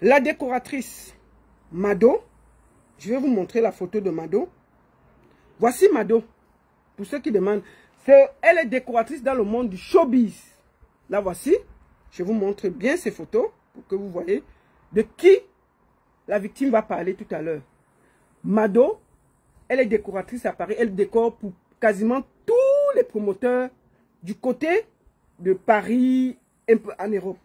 La décoratrice Mado, je vais vous montrer la photo de Mado. Voici Mado. Pour ceux qui demandent, elle est décoratrice dans le monde du showbiz. La voici. Je vous montre bien ces photos pour que vous voyez de qui la victime va parler tout à l'heure. Mado, elle est décoratrice à Paris. Elle décore pour quasiment tous les promoteurs du côté de Paris, un peu en Europe.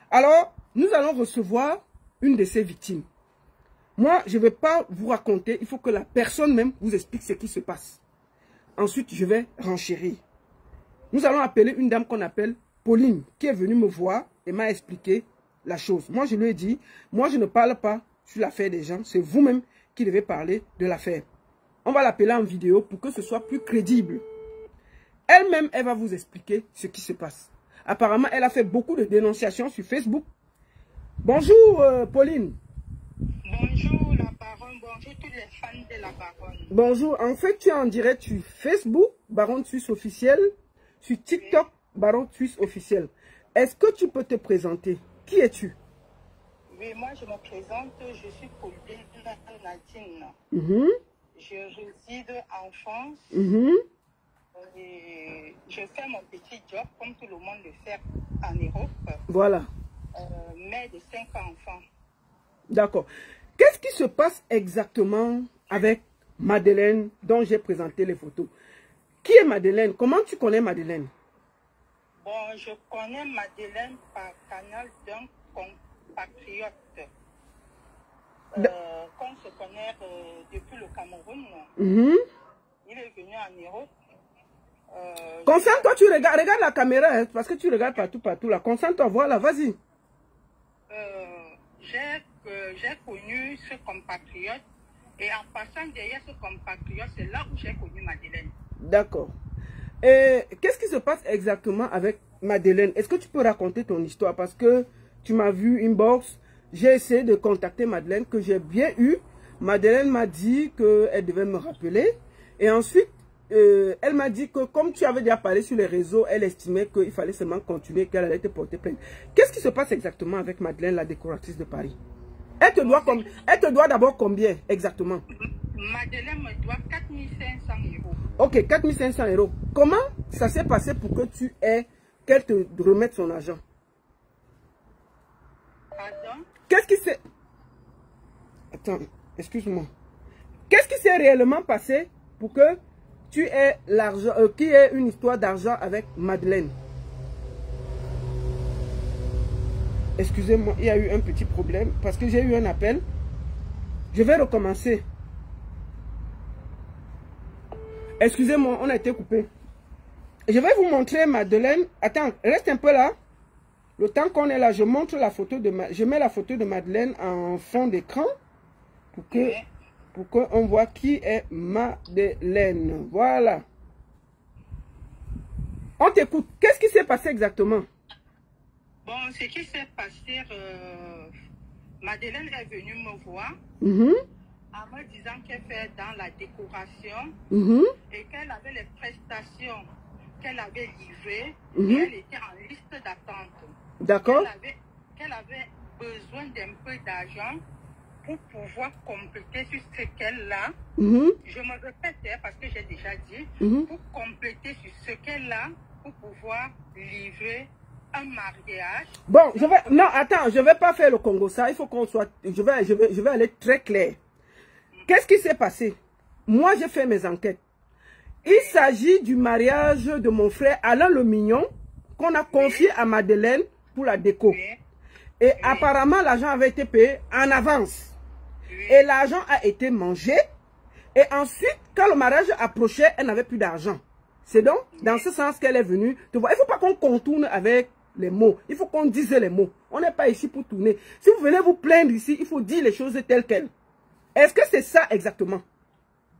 Alors, nous allons recevoir une de ces victimes. Moi, je ne vais pas vous raconter. Il faut que la personne même vous explique ce qui se passe. Ensuite, je vais renchérir. Nous allons appeler une dame qu'on appelle Pauline, qui est venue me voir et m'a expliqué la chose. Moi, je lui ai dit, moi, je ne parle pas sur l'affaire des gens. C'est vous-même qui devez parler de l'affaire. On va l'appeler en vidéo pour que ce soit plus crédible. Elle-même, elle va vous expliquer ce qui se passe. Apparemment, elle a fait beaucoup de dénonciations sur Facebook. Bonjour, Pauline. Bonjour, la baronne. Bonjour, tous les fans de la baronne. Bonjour. En fait, tu es en direct sur Facebook, Baronne Suisse officielle, sur TikTok, Baronne Suisse officielle. Est-ce que tu peux te présenter? Qui es-tu? Oui, moi, je me présente. Je suis Pauline Nadine. Je réside en France. Et je fais mon petit job comme tout le monde le fait en Europe. Voilà. Mère de 5 enfants. D'accord. Qu'est-ce qui se passe exactement avec Madeleine dont j'ai présenté les photos? Qui est Madeleine? Comment tu connais Madeleine? Bon, je connais Madeleine par canal d'un compatriote. Qu'on se connaît depuis le Cameroun. Il est venu en Europe. Concentre-toi, tu regarde la caméra, hein, parce que tu regardes partout là. Concentre-toi, voilà, vas-y. J'ai connu ce compatriote et en passant derrière ce compatriote, c'est là où j'ai connu Madeleine. D'accord. Et qu'est-ce qui se passe exactement avec Madeleine? Est-ce que tu peux raconter ton histoire? Parce que tu m'as vu inbox, j'ai essayé de contacter Madeleine, que j'ai bien eu. Madeleine m'a dit qu'elle devait me rappeler. Et ensuite, elle m'a dit que comme tu avais déjà parlé sur les réseaux, elle estimait qu'il fallait seulement continuer, qu'elle allait te porter plainte. Qu'est-ce qui se passe exactement avec Madeleine, la décoratrice de Paris? Elle te doit d'abord combien exactement? Madeleine me doit 4 500 €. Ok, 4 500 €. Comment ça s'est passé pour que qu'elle te remette son argent? Pardon? Qu'est-ce qui s'est... Attends, excuse-moi. Qu'est-ce qui s'est réellement passé pour que tu aies l'argent, qui ait une histoire d'argent avec Madeleine? Excusez-moi, il y a eu un petit problème parce que j'ai eu un appel. Je vais recommencer. Excusez-moi, on a été coupé. Je vais vous montrer Madeleine. Attends, reste un peu là. Le temps qu'on est là, je montre la photo de je mets la photo de Madeleine en fond d'écran pour qu'on voit qui est Madeleine. Voilà. On t'écoute. Qu'est-ce qui s'est passé exactement? Bon, ce qui s'est passé, Madeleine est venue me voir en me disant qu'elle fait dans la décoration et qu'elle avait les prestations qu'elle avait livrées et elle était en liste d'attente. D'accord. Qu'elle avait besoin d'un peu d'argent pour pouvoir compléter sur ce qu'elle a. Je me répète parce que j'ai déjà dit, pour compléter sur ce qu'elle a, pour pouvoir livrer un mariage. Bon, non, attends, je ne vais pas faire le Congo, ça, il faut qu'on soit, je vais aller très clair. Qu'est-ce qui s'est passé? Moi, j'ai fait mes enquêtes. Il s'agit du mariage de mon frère Alain Le Mignon, qu'on a confié à Madeleine pour la déco. Et apparemment, l'argent avait été payé en avance. Et l'argent a été mangé. Et ensuite, quand le mariage approchait, elle n'avait plus d'argent. C'est donc dans ce sens qu'elle est venue. Tu vois, il ne faut pas qu'on contourne avec les mots. Il faut qu'on dise les mots. On n'est pas ici pour tourner. Si vous venez vous plaindre ici, il faut dire les choses telles quelles. Est-ce que c'est ça exactement?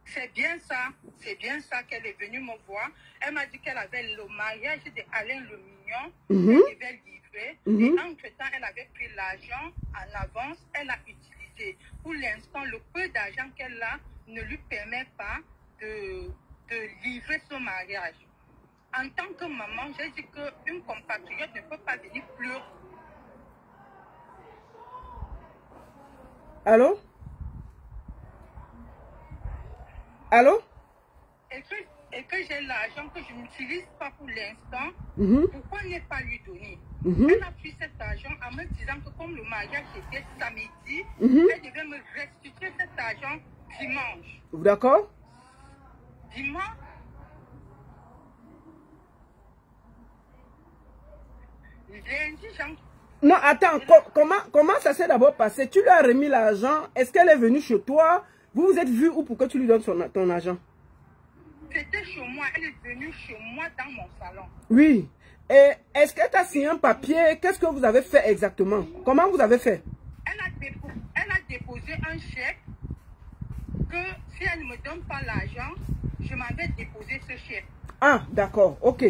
C'est bien ça. C'est bien ça qu'elle est venue me voir. Elle m'a dit qu'elle avait le mariage d'Alain Le Mignon. Elle devait livrer. Et entre-temps, elle avait pris l'argent en avance. Elle a utilisé. Pour l'instant, le peu d'argent qu'elle a ne lui permet pas de livrer son mariage. En tant que maman, j'ai dit qu'une compatriote ne peut pas venir pleurer. Allô? Allô? Et que j'ai l'argent que je n'utilise pas pour l'instant, pourquoi ne pas lui donner? Elle a pris cet argent en me disant que comme le mariage était samedi, elle devait me restituer cet argent dimanche. D'accord? Dimanche? Lundi, non, attends, comment ça s'est d'abord passé? Tu lui as remis l'argent, est-ce qu'elle est venue chez toi? Vous vous êtes vus où pour que tu lui donnes ton argent? C'était chez moi, elle est venue chez moi dans mon salon. Oui. Et est-ce qu'elle t'a signé un papier? Qu'est-ce que vous avez fait exactement? Comment vous avez fait? Elle a déposé un chèque que si elle ne me donne pas l'argent, je m'en vais déposer ce chèque. Ah, d'accord, ok.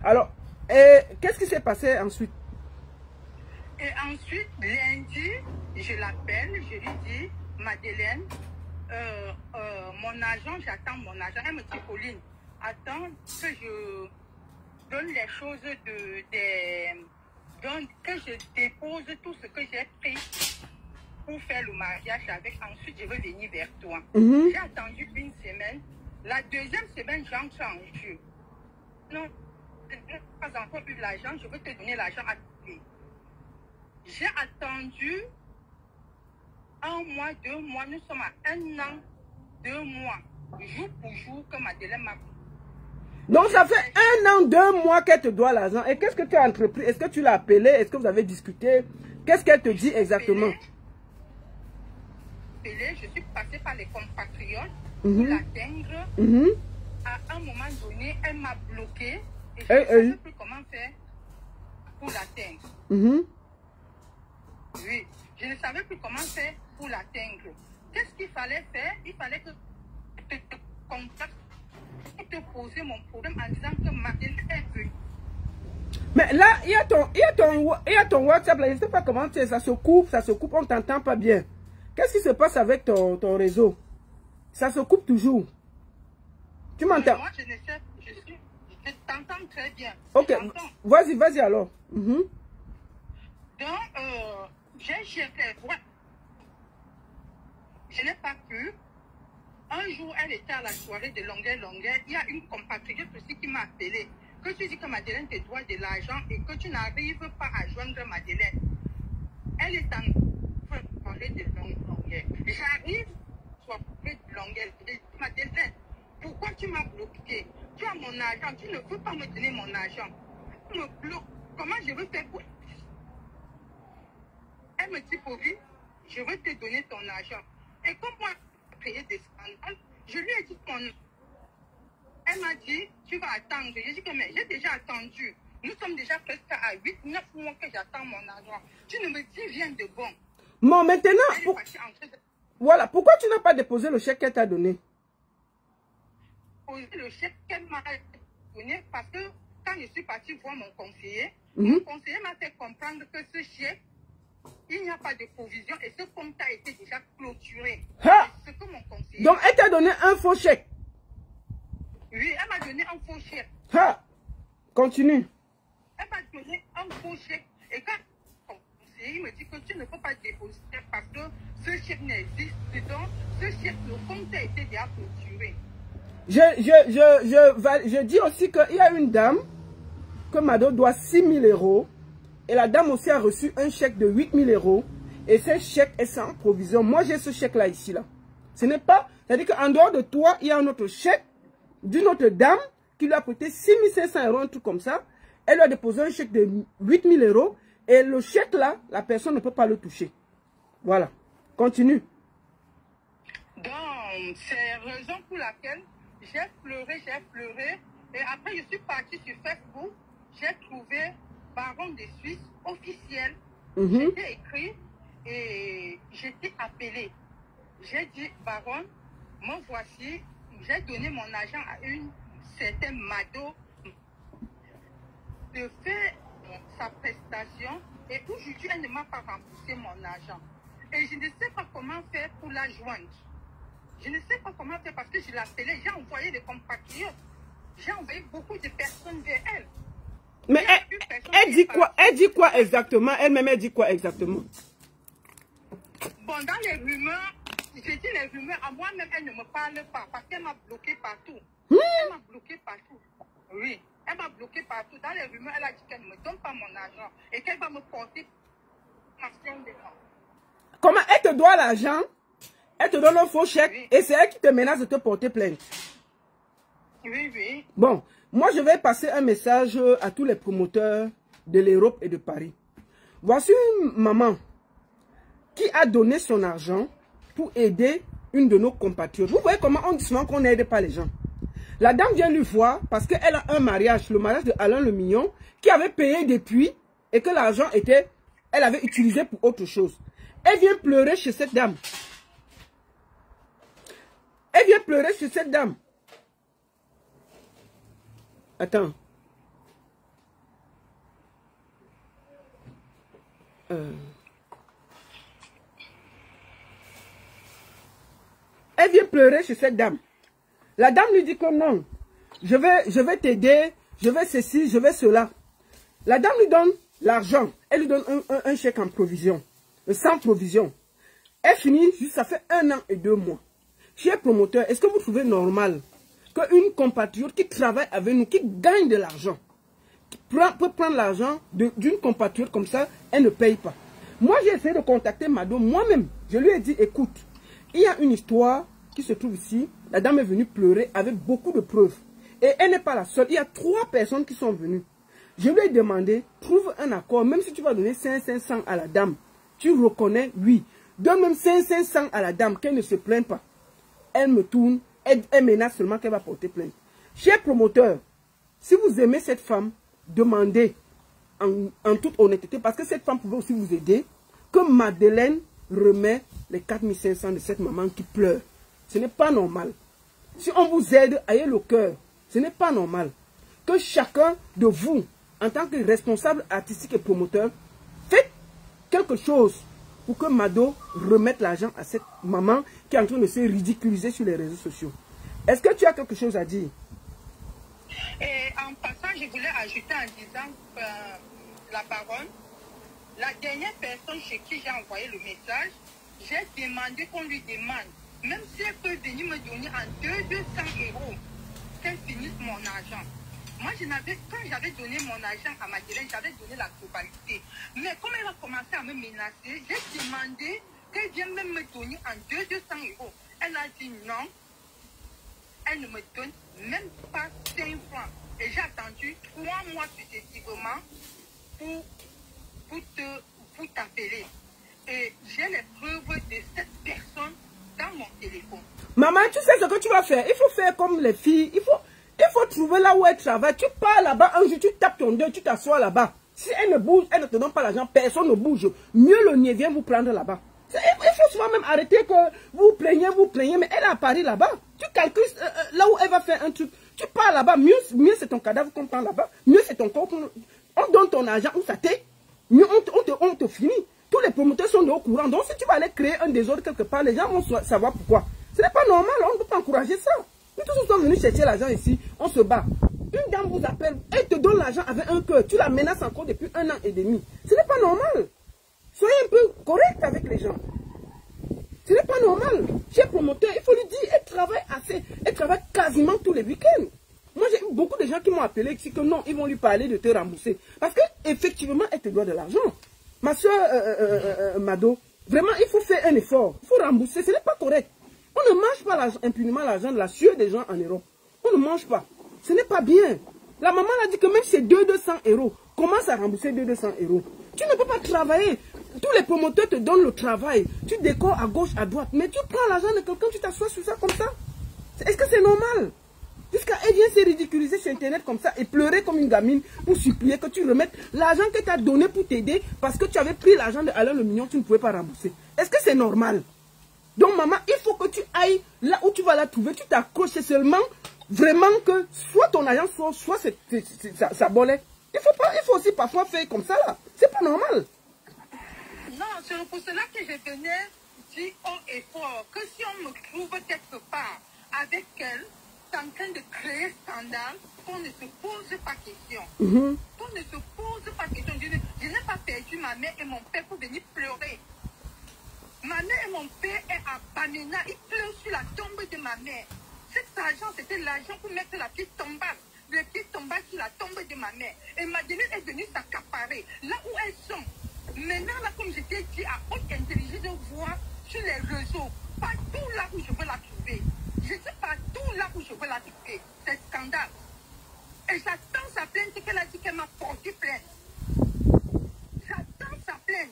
Alors, qu'est-ce qui s'est passé ensuite? Et ensuite, lundi, je l'appelle, je lui dis, Madeleine, mon argent, j'attends mon argent. Elle me dit, Pauline, attends que je donne les choses que je dépose tout ce que j'ai pris pour faire le mariage avec. Ensuite, je vais venir vers toi. J'ai attendu une semaine. La deuxième semaine, j'entre en jeu. Non, je n'ai pas encore eu l'argent, je veux te donner l'argent à toi. J'ai attendu 1 mois, 2 mois, nous sommes à 1 an, 2 mois, jour pour jour que Madeleine m'a... Donc ça fait 1 an, 2 mois qu'elle te doit l'argent. Et qu'est-ce que tu as entrepris? Est-ce que tu l'as appelée? Est-ce que vous avez discuté? Qu'est-ce qu'elle te dit exactement? Je suis passée par les compatriotes pour l'atteindre. À un moment donné, elle m'a bloqué et je ne savais plus comment faire pour l'atteindre. Oui, je ne savais plus comment faire pour l'atteindre. Qu'est-ce qu'il fallait faire? Il fallait que je te contacte pour te poser mon problème en disant que Madeleine est venue. Mais là, il y a ton WhatsApp là, je ne sais pas comment ça se coupe, on ne t'entend pas bien. Qu'est-ce qui se passe avec ton réseau? Ça se coupe toujours. Tu m'entends? Moi, je ne sais, je t'entends très bien. Ok, vas-y alors. Donc, j'ai cherché. Ouais. Je n'ai pas pu. Un jour, elle était à la soirée de Longueuil. Il y a une compatriote aussi qui m'a appelé. Que tu dis que Madeleine te doit de l'argent et que tu n'arrives pas à joindre Madeleine. Elle est en soirée de Longueuil. J'arrive sur la soirée de Longueuil. Je dis, Madeleine, pourquoi tu m'as bloqué? Tu as mon argent, tu ne peux pas me donner mon argent. Tu me bloques. Comment je veux faire pour... Elle me dit, Pauline, je veux te donner ton argent. Et comme moi, j'ai créé des scandales, je lui ai dit ton... Elle m'a dit, tu vas attendre. J'ai dit que mais j'ai déjà attendu. Nous sommes déjà presque à 8-9 mois que j'attends mon argent. Tu ne me dis rien de bon. Bon, maintenant, voilà, pourquoi tu n'as pas déposé le chèque qu'elle t'a donné? Le chèque qu'elle m'a donné parce que quand je suis partie voir mon conseiller m'a fait comprendre que ce chèque, il n'y a pas de provision et ce compte a été déjà clôturé. Ce que mon conseiller... Donc, elle t'a donné un faux chèque? Oui, elle m'a donné un faux chèque. Continue. Elle m'a donné un faux chèque. Et quand mon conseiller me dit que tu ne peux pas déposer parce que ce chèque n'existe, donc ce chèque, le compte a été déjà clôturé. Je dis aussi qu'il y a une dame que Mado doit 6 000 € et la dame aussi a reçu un chèque de 8 000 € et ce chèque est sans provision. Moi j'ai ce chèque là ici là. Ce n'est pas, c'est-à-dire qu'en dehors de toi, il y a un autre chèque d'une autre dame qui lui a prêté 6 500 €, un truc comme ça. Elle lui a déposé un chèque de 8 000 € et le chèque là, la personne ne peut pas le toucher. Voilà. Continue. Donc, c'est la raison pour laquelle j'ai pleuré. Et après, je suis partie sur Facebook. J'ai trouvé Baron de Suisse officiel. J'étais écrit et j'étais appelé. J'ai dit, Baron, moi voici, j'ai donné mon argent à une certaine Mado de faire sa prestation. Et aujourd'hui, elle ne m'a pas remboursé mon argent. Et je ne sais pas comment faire pour la joindre. Je ne sais pas comment faire parce que je l'ai appelée. J'ai envoyé des compatriotes. J'ai envoyé beaucoup de personnes vers elle. Mais elle dit quoi? Elle dit quoi exactement? Elle-même, elle dit quoi exactement? Bon, dans les rumeurs, je dis les rumeurs, à moi-même, elle ne me parle pas parce qu'elle m'a bloqué partout. Elle m'a bloqué partout. Oui, elle m'a bloqué partout. Dans les rumeurs, elle a dit qu'elle ne me donne pas mon argent et qu'elle va me porter action devant. Comment elle te doit l'argent? Elle te donne un faux chèque, oui. Et c'est elle qui te menace de te porter plainte. Oui, oui. Bon, moi je vais passer un message à tous les promoteurs de l'Europe et de Paris. Voici une maman qui a donné son argent pour aider une de nos compatriotes. Vous voyez comment on dit souvent qu'on n'aide pas les gens. La dame vient lui voir parce qu'elle a un mariage, le mariage de Alain le Mignon, qui avait payé depuis et que l'argent était, elle avait utilisé pour autre chose. Elle vient pleurer chez cette dame. Elle vient pleurer chez cette dame. Attends. Elle vient pleurer chez cette dame. La dame lui dit que non, je vais t'aider, je vais ceci, je vais cela. La dame lui donne l'argent. Elle lui donne un chèque en provision, sans provision. Elle finit, ça fait 1 an et 2 mois. Chers promoteurs, est-ce que vous trouvez normal qu'une compatriote qui travaille avec nous, qui gagne de l'argent, peut prendre l'argent d'une compatriote comme ça, elle ne paye pas? Moi, j'ai essayé de contacter Mado, moi-même. Je lui ai dit, écoute, il y a une histoire qui se trouve ici. La dame est venue pleurer avec beaucoup de preuves. Et elle n'est pas la seule. Il y a 3 personnes qui sont venues. Je lui ai demandé, trouve un accord, même si tu vas donner 500 à la dame. Tu reconnais, oui. Donne même 500 à la dame, qu'elle ne se plaint pas. Elle me tourne, elle menace seulement qu'elle va porter plainte. Chers promoteurs, si vous aimez cette femme, demandez en toute honnêteté, parce que cette femme pouvait aussi vous aider, que Madeleine remet les 4500 de cette maman qui pleure. Ce n'est pas normal. Si on vous aide, ayez le cœur. Ce n'est pas normal. Que chacun de vous, en tant que responsable artistique et promoteur, faites quelque chose pour que Mado remette l'argent à cette maman qui est en train de se ridiculiser sur les réseaux sociaux. Est-ce que tu as quelque chose à dire? Et en passant, je voulais ajouter en disant la parole. La dernière personne chez qui j'ai envoyé le message, j'ai demandé qu'on lui demande, même si elle peut venir me donner en 200 €, qu'elle finisse mon argent. Moi, quand j'avais donné mon argent à Madeleine, j'avais donné la globalité. Mais comme elle a commencé à me menacer, j'ai demandé qu'elle vienne même me donner en 200 €. Elle a dit non. Elle ne me donne même pas 5 francs. Et j'ai attendu 3 mois successivement pour t'appeler. Et j'ai les preuves de cette personne dans mon téléphone. Maman, tu sais ce que tu vas faire? Il faut faire comme les filles. Il faut trouver là où elle travaille. Tu pars là-bas, un jour, tu tapes ton deuil, tu t'assois là-bas. Si elle ne bouge, elle ne te donne pas l'argent, personne ne bouge. Mieux le nier vient vous prendre là-bas. Il faut souvent même arrêter que vous plaignez, mais elle est à Paris là-bas. Tu calcules là où elle va faire un truc. Tu pars là-bas, mieux c'est ton cadavre qu'on prend là-bas. Mieux c'est ton corps. On donne ton argent où ça t'est. Mieux on te finit. Tous les promoteurs sont au courant. Donc si tu vas aller créer un désordre quelque part, les gens vont savoir pourquoi. Ce n'est pas normal, on ne peut pas encourager ça. Nous tous sommes venus chercher l'argent ici, on se bat. Une dame vous appelle, elle te donne l'argent avec un cœur. Tu la menaces encore depuis 1 an et demi. Ce n'est pas normal. Soyez un peu correct avec les gens. Ce n'est pas normal. Chez promoteur, il faut lui dire, elle travaille assez. Elle travaille quasiment tous les week-ends. Moi, j'ai eu beaucoup de gens qui m'ont appelé ici que non, ils vont lui parler de te rembourser. Parce qu'effectivement, elle te doit de l'argent. Ma soeur Mado, vraiment, il faut faire un effort. Il faut rembourser. Ce n'est pas correct. On ne mange pas impunément l'argent de la sueur des gens en Europe. On ne mange pas. Ce n'est pas bien. La maman a dit que même si c'est 200 €, commence à rembourser 200 €. Tu ne peux pas travailler. Tous les promoteurs te donnent le travail. Tu décores à gauche, à droite. Mais tu prends l'argent de quelqu'un, tu t'assois sur ça comme ça. Est-ce que c'est normal? Jusqu'à elle vient se ridiculiser sur Internet comme ça et pleurer comme une gamine pour supplier que tu remettes l'argent que tu as donné pour t'aider parce que tu avais pris l'argent de Alain le Mignon, tu ne pouvais pas rembourser. Est-ce que c'est normal? Donc maman, il faut que tu ailles là où tu vas la trouver, tu t'accroches seulement vraiment que soit ton argent, soit sa bolette. Il faut aussi parfois faire comme ça là. C'est pas normal. Non, c'est pour cela que je venais dire haut et fort que si on me trouve quelque part avec elle, c'est en train de créer scandale, qu'on ne se pose pas question. Qu'on ne se pose pas question. Je n'ai pas perdu ma mère et mon père pour venir pleurer. Ma Maintenant, il pleut sur la tombe de ma mère. Cet argent, c'était l'argent pour mettre la petite tombale. Le petit tombale sur la tombe de ma mère. Et Madeleine est venue s'accaparer là où elles sont. Maintenant, là, comme je t'ai dit, à haute intelligence de voir sur les réseaux, partout là où je veux la trouver. Je sais partout là où je veux la trouver. C'est scandale. Et j'attends sa plainte qu'elle a dit qu'elle m'a porté plainte. J'attends sa plainte.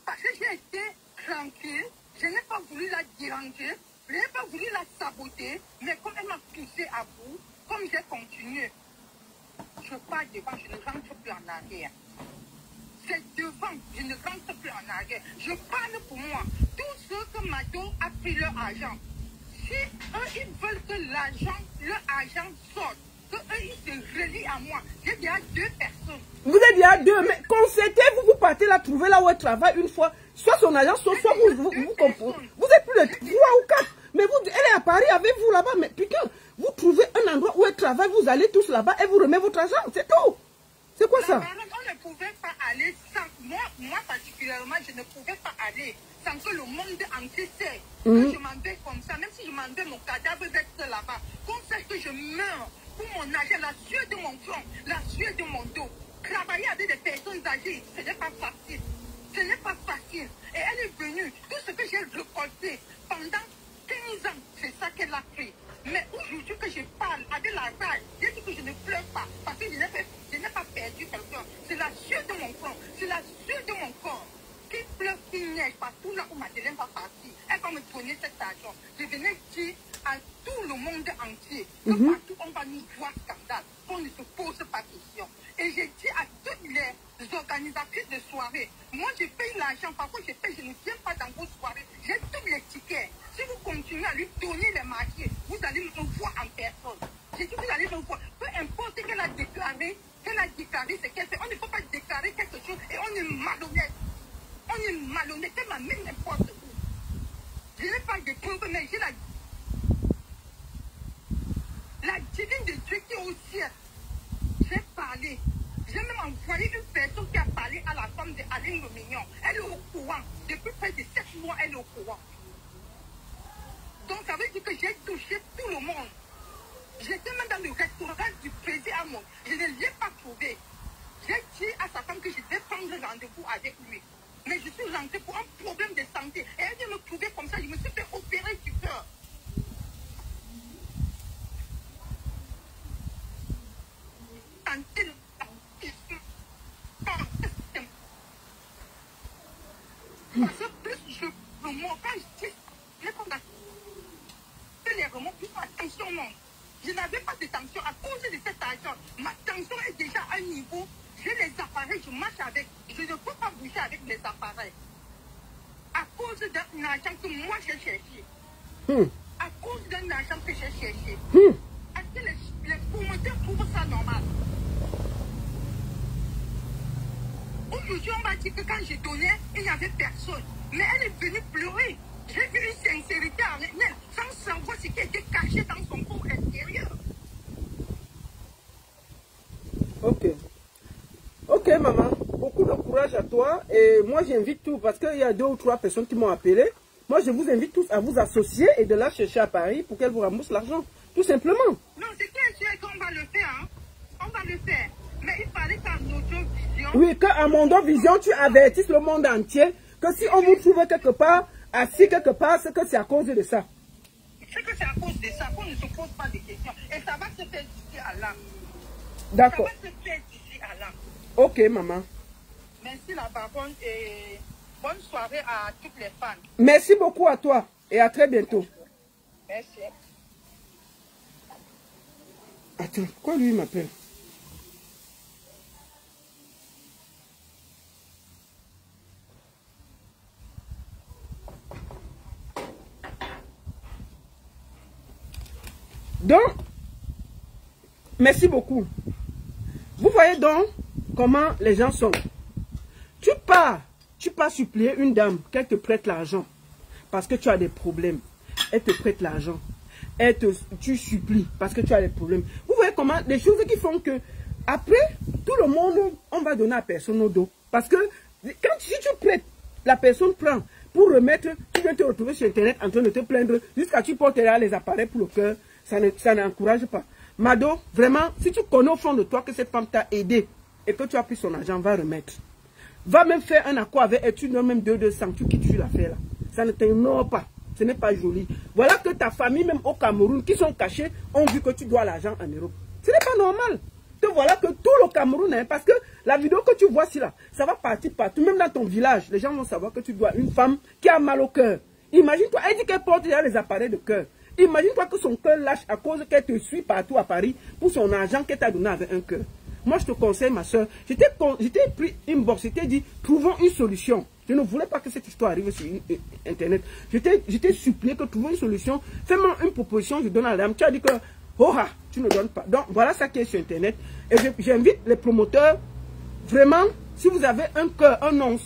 Parce que j'ai été tranquille, je n'ai pas voulu la déranger, je n'ai pas voulu la saboter, mais comme elle m'a poussé à bout, comme j'ai continué, je pars devant, je ne rentre plus en arrière. C'est devant, je ne rentre plus en arrière. Je parle pour moi. Tous ceux que Mado a pris leur argent, si eux, ils veulent que leur argent sorte, que eux, ils se relient à moi, j'ai déjà 2 personnes. Vous êtes déjà 2, mais concertez-vous, vous partez la trouver là où elle travaille une fois. Soit son agent, soit vous comprenez. Vous êtes plus de 3 ou 4. Mais vous, elle est à Paris avec vous là-bas. Mais putain, vous trouvez un endroit où elle travaille, vous allez tous là-bas et vous remettez votre argent. C'est tout. C'est quoi ça? On ne pouvait pas aller sans... Moi particulièrement, je ne pouvais pas aller sans que le monde entier sait que je m'en vais comme ça. Même si je m'en vais, mon cadavre reste là-bas. Qu'on sache que je meurs pour mon argent, la sueur de mon front, la sueur de mon dos. Travailler avec des personnes âgées, ce n'est pas facile. Ce n'est pas facile. Et elle est venue. Tout ce que j'ai récolté pendant 15 ans, c'est ça qu'elle a pris. Mais aujourd'hui que je parle avec la rage, j'ai dit que je ne pleure pas. Parce que je n'ai pas perdu quelqu'un. C'est la sueur de mon front. C'est la sueur de mon corps. Qui pleure, qui neige partout là où Madeleine va partir. Elle va me donner cet argent. Je venais dire à tout le monde entier que partout on va nous voir scandale. On ne se pose pas question. Et j'ai dit à toutes les organisatrices de soirée, moi je paye l'argent, par contre je ne viens pas dans vos soirées, j'ai tous les tickets. Si vous continuez à lui donner les marchés, vous allez me voir en personne. J'ai dit vous allez me voir. Peu importe qu'elle a déclaré ce qu'elle fait, on ne peut pas déclarer quelque chose et on est malhonnête. On est malhonnête, elle m'amène n'importe où. Je n'ai pas de preuves, mais j'ai la divine de Dieu qui est au ciel. J'ai parlé. J'ai même envoyé une personne qui a parlé à la femme d'Alain Le Mignon. Elle est au courant. Depuis près de 7 mois, elle est au courant. Donc ça veut dire que j'ai touché tout le monde. J'étais même dans le restaurant du président Amon. Je ne l'ai pas trouvé. J'ai dit à sa femme que je devais prendre rendez-vous avec lui. Mais je suis rentrée pour un problème de santé. Et elle vient me trouver comme ça. Je me suis fait opérer du cœur. Parce que plus je remonte, quand je dis, les remontes, plus ma tension monte. Je n'avais pas de tension à cause de cet argent. Ma tension est déjà à un niveau. J'ai les appareils, je marche avec. Je ne peux pas bouger avec les appareils. À cause d'un argent que moi j'ai cherché. À cause d'un argent que j'ai cherché. Est-ce que les promoteurs trouvent ça normal? Aujourd'hui, on va dire que quand j'ai donné, il n'y avait personne. Mais elle est venue pleurer. J'ai vu une sincérité en elle, sans savoir ce qui était caché dans son corps intérieur. Ok. Ok, maman. Beaucoup de courage à toi. Et moi, j'invite tous, parce qu'il y a 2 ou 3 personnes qui m'ont appelé. Moi, je vous invite tous à vous associer et de la chercher à Paris pour qu'elle vous rembourse l'argent. Tout simplement. Non, c'est clair qu'on va le faire. Hein. On va le faire. Mais il fallait qu'à notre vision... Oui, qu'à Mondo Vision, tu avertisses le monde entier que si on vous trouve quelque part, assis quelque part, c'est que c'est à cause de ça. C'est que c'est à cause de ça qu'on ne se pose pas de questions. Et ça va se faire d'ici à là. D'accord. Ça va se faire d'ici à là. Ok, maman. Merci la baronne et bonne soirée à toutes les fans. Merci beaucoup à toi et à très bientôt. Merci. Attends, pourquoi lui il m'appelle? Donc, merci beaucoup. Vous voyez donc comment les gens sont. Tu pars supplier une dame qu'elle te prête l'argent parce que tu as des problèmes. Elle te prête l'argent. Tu supplies parce que tu as des problèmes. Vous voyez comment des choses qui font que après, tout le monde, on va donner à personne au dos. Parce que si tu prêtes, la personne prend. pour remettre, tu viens te retrouver sur Internet en train de te plaindre jusqu'à tu portes les appareils pour le cœur. Ça n'encourage pas. Mado, vraiment, si tu connais au fond de toi que cette femme t'a aidé et que tu as pris son argent, va remettre. Va même faire un accord avec elle, tu donnes même 200, tu quittes l'affaire là. Ça ne t'honore pas. Ce n'est pas joli. Voilà que ta famille, même au Cameroun, qui sont cachés, ont vu que tu dois l'argent en Europe. Ce n'est pas normal. Te voilà que tout le Cameroun, hein, parce que la vidéo que tu vois ici là, ça va partir partout, même dans ton village. Les gens vont savoir que tu dois une femme qui a mal au cœur. Imagine-toi, elle dit qu'elle porte déjà les appareils de cœur. Imagine-toi que son cœur lâche à cause qu'elle te suit partout à Paris pour son argent qu'elle t'a donné avec un cœur. Moi, je te conseille, ma soeur, j'étais pris une box, j'étais dit, trouvons une solution. Je ne voulais pas que cette histoire arrive sur Internet. J'étais supplié que trouvons une solution. Fais-moi une proposition, je donne à l'âme. Tu as dit que, oh, tu ne donnes pas. Donc, voilà ça qui est sur Internet. Et j'invite les promoteurs, vraiment, si vous avez un cœur, un once,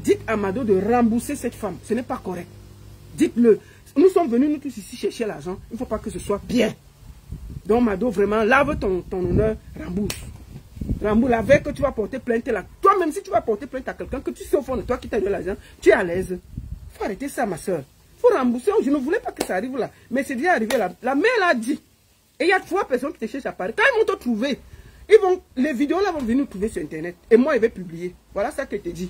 dites à Mado de rembourser cette femme. Ce n'est pas correct. Dites-le. Nous sommes venus, nous tous ici, chercher l'argent. Il ne faut pas que ce soit bien. Donc, Mado, vraiment, lave ton honneur, rembourse. Rembourse, la veille que tu vas porter plainte là. Toi-même, si tu vas porter plainte à quelqu'un, que tu sais au fond de toi qui t'a donné l'argent, tu es à l'aise. Il faut arrêter ça, ma soeur. Il faut rembourser. Je ne voulais pas que ça arrive là. Mais c'est déjà arrivé là. La mère l'a dit. Et il y a 3 personnes qui te cherchent à Paris. Quand ils vont te trouver, les vidéos là vont venir trouver sur Internet. Et moi, je vais publier. Voilà ça que je te dis.